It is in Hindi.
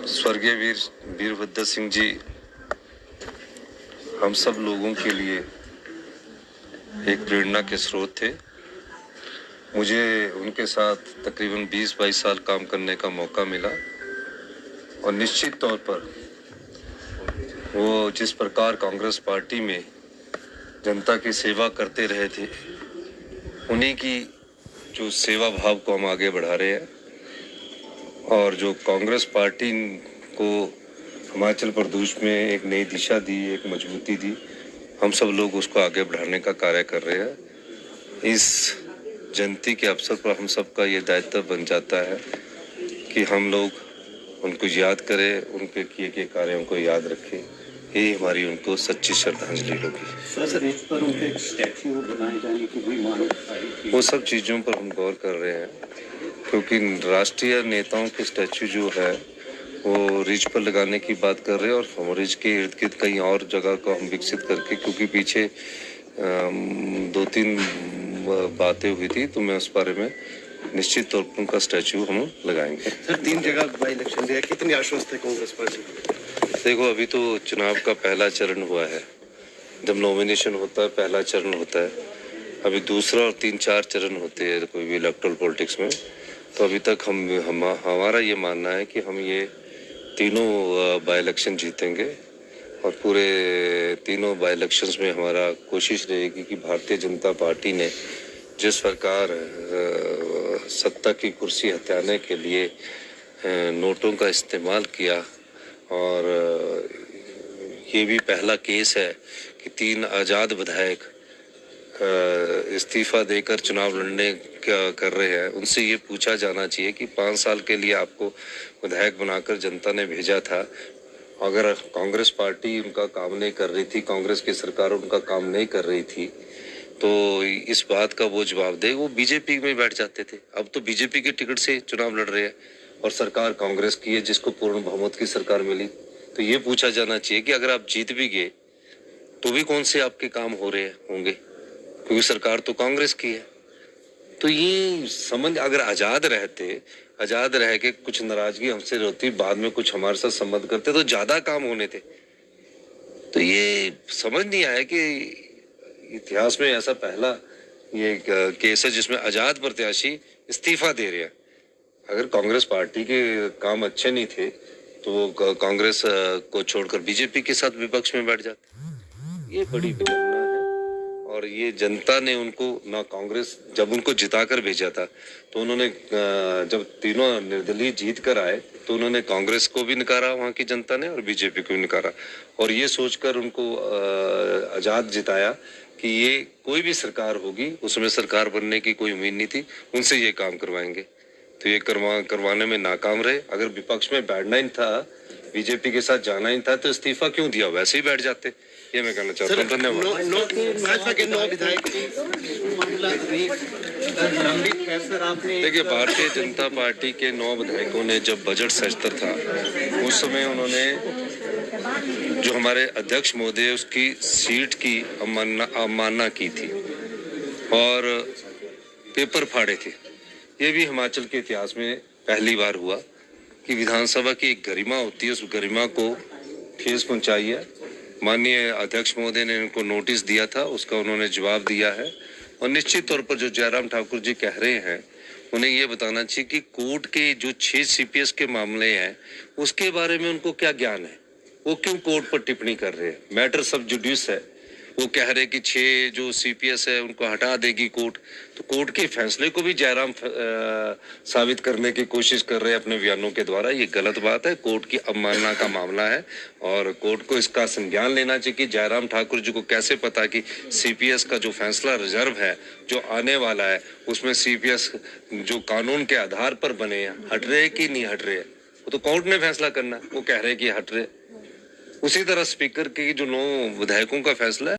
स्वर्गीय वीरभद्र सिंह जी हम सब लोगों के लिए एक प्रेरणा के स्रोत थे। मुझे उनके साथ तकरीबन 20-22 साल काम करने का मौका मिला और निश्चित तौर पर वो जिस प्रकार कांग्रेस पार्टी में जनता की सेवा करते रहे थे, उन्हीं की जो सेवा भाव को हम आगे बढ़ा रहे हैं और जो कांग्रेस पार्टी को हिमाचल प्रदेश में एक नई दिशा दी, एक मजबूती दी, हम सब लोग उसको आगे बढ़ाने का कार्य कर रहे हैं। इस जयंती के अवसर पर हम सबका ये दायित्व बन जाता है कि हम लोग उनको याद करें, उनके किए गए कार्यों को याद रखें। यही हमारी उनको सच्ची श्रद्धांजलि होगी। सर, इस पर उनके एक स्टैच्यू बनाए जाने की भी मांग, वो सब चीज़ों पर हम गौर कर रहे हैं, क्योंकि राष्ट्रीय नेताओं के स्टैच्यू जो है वो रिज पर लगाने की बात कर रहे हैं और हम रिज के इर्द गिर्द कहीं और जगह को हम विकसित करके, क्योंकि पीछे 2-3 बातें हुई थी, तो मैं उस बारे में निश्चित तौर पर उनका स्टैच्यू हम लगाएंगे। सर, 3 जगह बाई इलेक्शन दिया, कितनी आश्वस्त है कांग्रेस पार्टी? देखो, अभी तो चुनाव का पहला चरण हुआ है। जब नॉमिनेशन होता है पहला चरण होता है, अभी दूसरा और 3-4 चरण होते हैं कोई भी इलेक्टोरल पॉलिटिक्स में। तो अभी तक हमारा ये मानना है कि हम ये तीनों बाई इलेक्शन जीतेंगे और पूरे तीनों बाई इलेक्शंस में हमारा कोशिश रहेगी कि भारतीय जनता पार्टी ने जिस प्रकार सत्ता की कुर्सी हथियाने के लिए नोटों का इस्तेमाल किया, और ये भी पहला केस है कि 3 आज़ाद विधायक इस्तीफा देकर चुनाव लड़ने का कर रहे हैं। उनसे ये पूछा जाना चाहिए कि 5 साल के लिए आपको विधायक बनाकर जनता ने भेजा था, अगर कांग्रेस पार्टी उनका काम नहीं कर रही थी, कांग्रेस की सरकार उनका काम नहीं कर रही थी, तो इस बात का वो जवाब दे। वो बीजेपी में बैठ जाते थे, अब तो बीजेपी के टिकट से चुनाव लड़ रहे हैं और सरकार कांग्रेस की है जिसको पूर्ण बहुमत की सरकार मिली। तो ये पूछा जाना चाहिए कि अगर आप जीत भी गए तो भी कौन से आपके काम हो रहे होंगे, क्योंकि सरकार तो कांग्रेस की है। तो ये समझ, अगर आज़ाद रह के कुछ नाराजगी हमसे होती, बाद में कुछ हमारे साथ संबंध करते तो ज़्यादा काम होने थे। तो ये समझ नहीं आया कि इतिहास में ऐसा पहला ये केस है जिसमें आज़ाद प्रत्याशी इस्तीफा दे रहे हैं। अगर कांग्रेस पार्टी के काम अच्छे नहीं थे तो वो कांग्रेस को छोड़कर बीजेपी के साथ विपक्ष में बैठ जाते। ये बड़ी विडंबना है और ये जनता ने उनको ना, कांग्रेस जब उनको जिताकर भेजा था तो उन्होंने जब तीनों निर्दलीय जीत कर आए तो उन्होंने कांग्रेस को भी नकारा वहाँ की जनता ने और बीजेपी को भी नकारा, और ये सोचकर उनको आज़ाद जिताया कि ये कोई भी सरकार होगी उसमें सरकार बनने की कोई उम्मीद नहीं थी, उनसे ये काम करवाएंगे। तो ये करवाने में नाकाम रहे। अगर विपक्ष में बैठना ही था, बीजेपी के साथ जाना ही था, तो इस्तीफा क्यों दिया, वैसे ही बैठ जाते। ये मैं कहना चाहता हूँ। धन्यवाद। देखिए, भारतीय जनता पार्टी के 9 विधायकों ने जब बजट सजता था उस समय उन्होंने जो हमारे अध्यक्ष महोदय उसकी सीट की अवमानना की थी और पेपर फाड़े थे। ये भी हिमाचल के इतिहास में पहली बार हुआ कि विधानसभा की एक गरिमा होती है, उस गरिमा को ठेस पहुंचाई है। माननीय अध्यक्ष महोदय ने उनको नोटिस दिया था, उसका उन्होंने जवाब दिया है और निश्चित तौर पर जो जयराम ठाकुर जी कह रहे हैं उन्हें ये बताना चाहिए कि कोर्ट के जो 6 सीपीएस के मामले हैं उसके बारे में उनको क्या ज्ञान है, वो क्यों कोर्ट पर टिप्पणी कर रहे हैं। मैटर सब जुडिस है, वो कह रहे कि 6 जो सीपीएस है उनको हटा देगी कोर्ट, तो कोर्ट के फैसले को भी जयराम साबित करने की कोशिश कर रहे हैं अपने बयानों के द्वारा। ये गलत बात है, कोर्ट की अवमानना का मामला है और कोर्ट को इसका संज्ञान लेना चाहिए कि जयराम ठाकुर जी को कैसे पता कि सीपीएस का जो फैसला रिजर्व है जो आने वाला है उसमें सीपीएस जो कानून के आधार पर बने हैं हट रहे कि नहीं हट रहे, वो तो कोर्ट ने फैसला करना है। वो कह रहे कि हट रहे। उसी तरह स्पीकर के जो 9 विधायकों का फैसला है